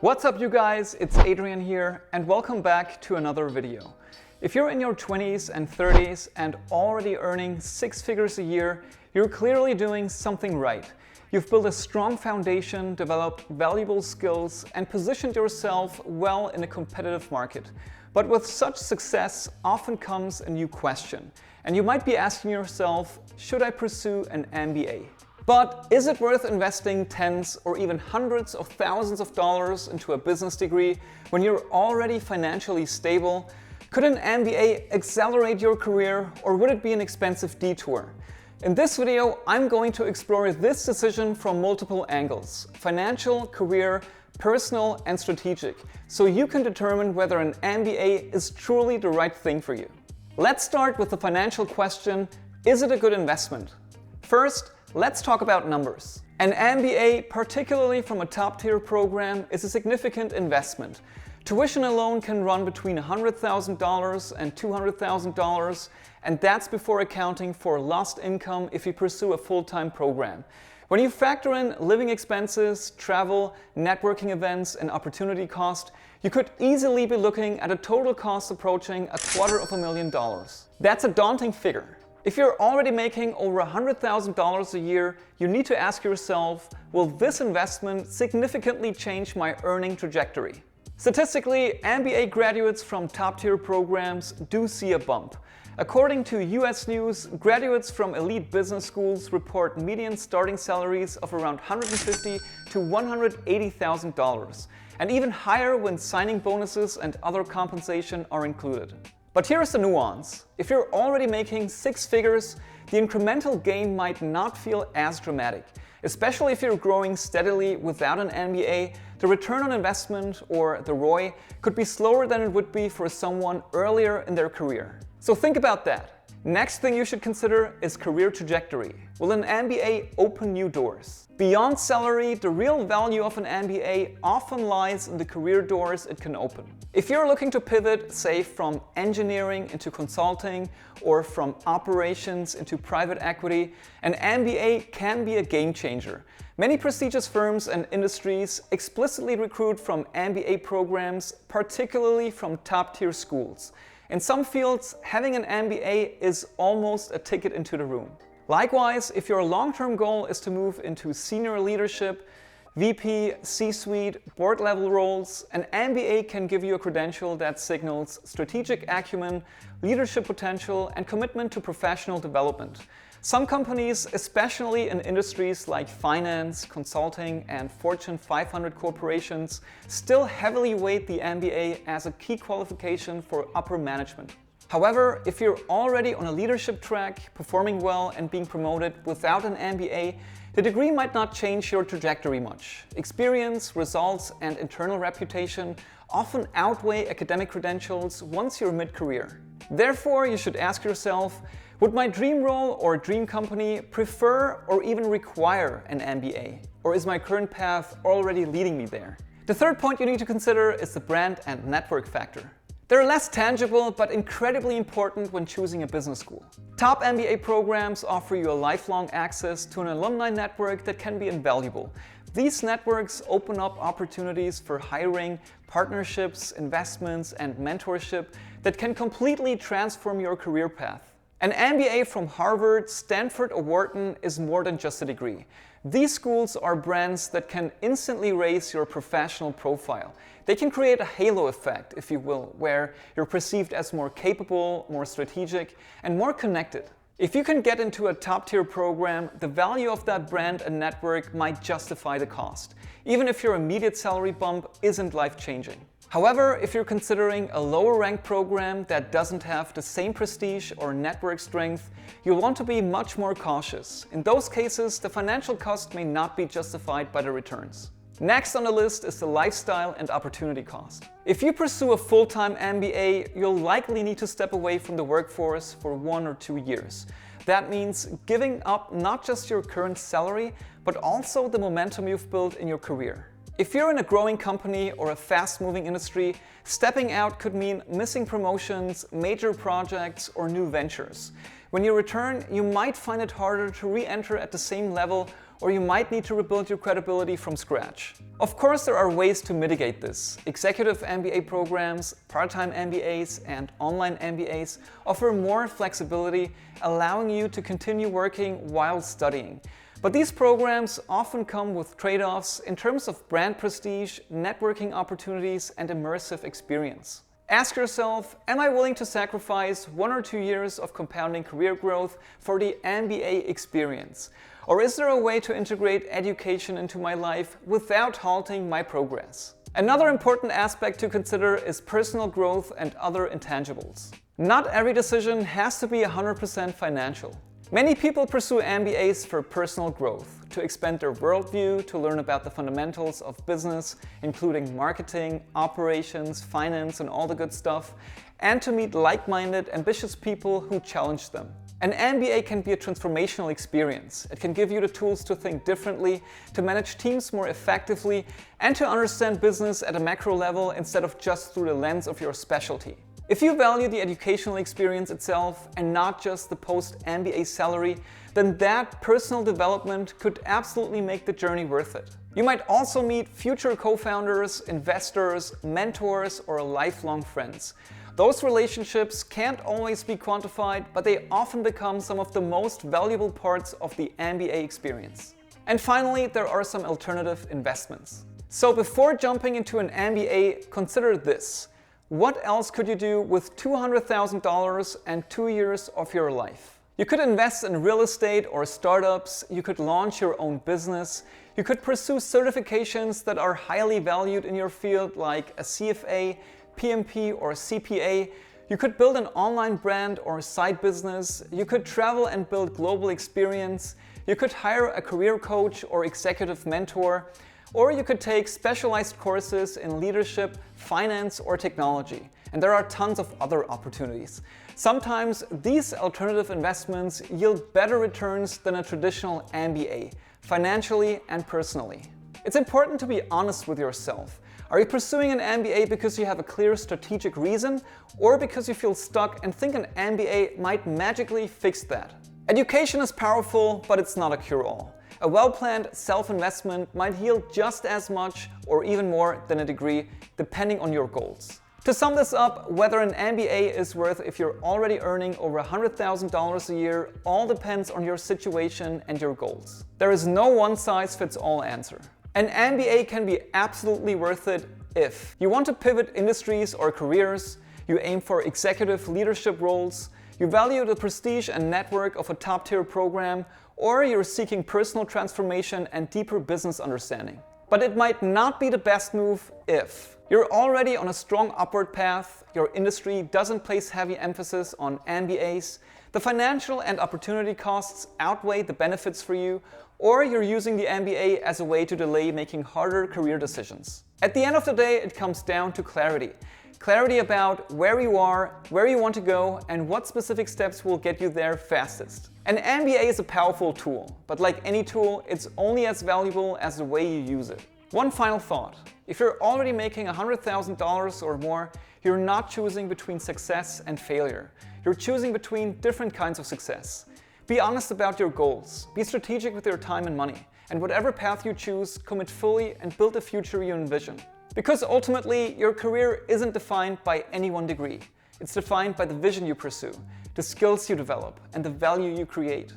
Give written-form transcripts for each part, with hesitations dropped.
What's up, you guys? It's Adrian here, and welcome back to another video. If you're in your 20s and 30s and already earning 6 figures a year, you're clearly doing something right. You've built a strong foundation, developed valuable skills, and positioned yourself well in a competitive market. But with such success often comes a new question, and you might be asking yourself, should I pursue an MBA? But is it worth investing tens or even hundreds of thousands of dollars into a business degree when you're already financially stable? Could an MBA accelerate your career, or would it be an expensive detour? In this video, I'm going to explore this decision from multiple angles: financial, career, personal, and strategic, so you can determine whether an MBA is truly the right thing for you. Let's start with the financial question: is it a good investment? First, let's talk about numbers. An MBA, particularly from a top-tier program, is a significant investment. Tuition alone can run between $100,000 and $200,000, and that's before accounting for lost income if you pursue a full-time program. When you factor in living expenses, travel, networking events, and opportunity cost, you could easily be looking at a total cost approaching $250,000. That's a daunting figure. If you're already making over $100,000 a year, you need to ask yourself, will this investment significantly change my earning trajectory? Statistically, MBA graduates from top-tier programs do see a bump. According to US News, graduates from elite business schools report median starting salaries of around $150,000 to $180,000, and even higher when signing bonuses and other compensation are included. But here's the nuance. If you're already making 6 figures, the incremental gain might not feel as dramatic. Especially if you're growing steadily without an MBA, the return on investment, or the ROI, could be slower than it would be for someone earlier in their career. So think about that. Next thing you should consider is career trajectory. Will an MBA open new doors? Beyond salary, the real value of an MBA often lies in the career doors it can open. If you're looking to pivot, say, from engineering into consulting or from operations into private equity, an MBA can be a game changer. Many prestigious firms and industries explicitly recruit from MBA programs, particularly from top-tier schools. In some fields, having an MBA is almost a ticket into the room. Likewise, if your long-term goal is to move into senior leadership, VP, C-suite, board-level roles, an MBA can give you a credential that signals strategic acumen, leadership potential, and commitment to professional development. Some companies, especially in industries like finance, consulting, and Fortune 500 corporations, still heavily weight the MBA as a key qualification for upper management. However, if you're already on a leadership track, performing well, and being promoted without an MBA, the degree might not change your trajectory much. Experience, results, and internal reputation often outweigh academic credentials once you're mid-career. Therefore, you should ask yourself, would my dream role or dream company prefer or even require an MBA? Or is my current path already leading me there? The third point you need to consider is the brand and network factor. They're less tangible but incredibly important when choosing a business school. Top MBA programs offer you a lifelong access to an alumni network that can be invaluable. These networks open up opportunities for hiring, partnerships, investments, and mentorship that can completely transform your career path. An MBA from Harvard, Stanford, or Wharton is more than just a degree. These schools are brands that can instantly raise your professional profile. They can create a halo effect, if you will, where you're perceived as more capable, more strategic, and more connected. If you can get into a top-tier program, the value of that brand and network might justify the cost, even if your immediate salary bump isn't life-changing. However, if you're considering a lower-ranked program that doesn't have the same prestige or network strength, you'll want to be much more cautious. In those cases, the financial cost may not be justified by the returns. Next on the list is the lifestyle and opportunity cost. If you pursue a full-time MBA, you'll likely need to step away from the workforce for 1 or 2 years. That means giving up not just your current salary, but also the momentum you've built in your career. If you're in a growing company or a fast-moving industry, stepping out could mean missing promotions, major projects, or new ventures. When you return, you might find it harder to re-enter at the same level or you might need to rebuild your credibility from scratch. Of course, there are ways to mitigate this. Executive MBA programs, part-time MBAs, and online MBAs offer more flexibility, allowing you to continue working while studying. But these programs often come with trade-offs in terms of brand prestige, networking opportunities, and immersive experience. Ask yourself, am I willing to sacrifice 1 or 2 years of compounding career growth for the MBA experience? Or is there a way to integrate education into my life without halting my progress? Another important aspect to consider is personal growth and other intangibles. Not every decision has to be 100% financial. Many people pursue MBAs for personal growth, to expand their worldview, to learn about the fundamentals of business, including marketing, operations, finance, and all the good stuff, and to meet like-minded, ambitious people who challenge them. An MBA can be a transformational experience. It can give you the tools to think differently, to manage teams more effectively, and to understand business at a macro level instead of just through the lens of your specialty. If you value the educational experience itself and not just the post-MBA salary, then that personal development could absolutely make the journey worth it. You might also meet future co-founders, investors, mentors, or lifelong friends. Those relationships can't always be quantified, but they often become some of the most valuable parts of the MBA experience. And finally, there are some alternative investments. So before jumping into an MBA, consider this. What else could you do with $200,000 and 2 years of your life? You could invest in real estate or startups, you could launch your own business, you could pursue certifications that are highly valued in your field like a CFA, PMP or CPA, you could build an online brand or side business, you could travel and build global experience, you could hire a career coach or executive mentor, or you could take specialized courses in leadership, finance, or technology. And there are tons of other opportunities. Sometimes these alternative investments yield better returns than a traditional MBA, financially and personally. It's important to be honest with yourself. Are you pursuing an MBA because you have a clear strategic reason, or because you feel stuck and think an MBA might magically fix that? Education is powerful, but it's not a cure-all. A well-planned self-investment might yield just as much or even more than a degree, depending on your goals. To sum this up, whether an MBA is worth if you're already earning over $100,000 a year all depends on your situation and your goals. There is no one-size-fits-all answer. An MBA can be absolutely worth it if you want to pivot industries or careers, you aim for executive leadership roles, you value the prestige and network of a top-tier program, or you're seeking personal transformation and deeper business understanding. But it might not be the best move if you're already on a strong upward path, your industry doesn't place heavy emphasis on MBAs, the financial and opportunity costs outweigh the benefits for you, or you're using the MBA as a way to delay making harder career decisions. At the end of the day, it comes down to clarity. Clarity about where you are, where you want to go, and what specific steps will get you there fastest. An MBA is a powerful tool, but like any tool, it's only as valuable as the way you use it. One final thought. If you're already making $100,000 or more, you're not choosing between success and failure. You're choosing between different kinds of success. Be honest about your goals. Be strategic with your time and money. And whatever path you choose, commit fully and build the future you envision. Because ultimately, your career isn't defined by any one degree. It's defined by the vision you pursue, the skills you develop, and the value you create.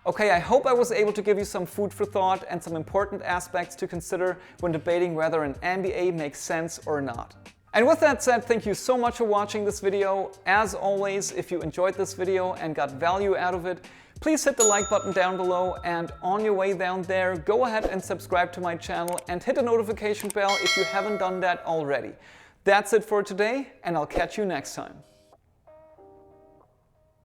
Okay, I hope I was able to give you some food for thought and some important aspects to consider when debating whether an MBA makes sense or not. And with that said, thank you so much for watching this video. As always, if you enjoyed this video and got value out of it, please hit the like button down below, and on your way down there, go ahead and subscribe to my channel and hit the notification bell if you haven't done that already. That's it for today, and I'll catch you next time.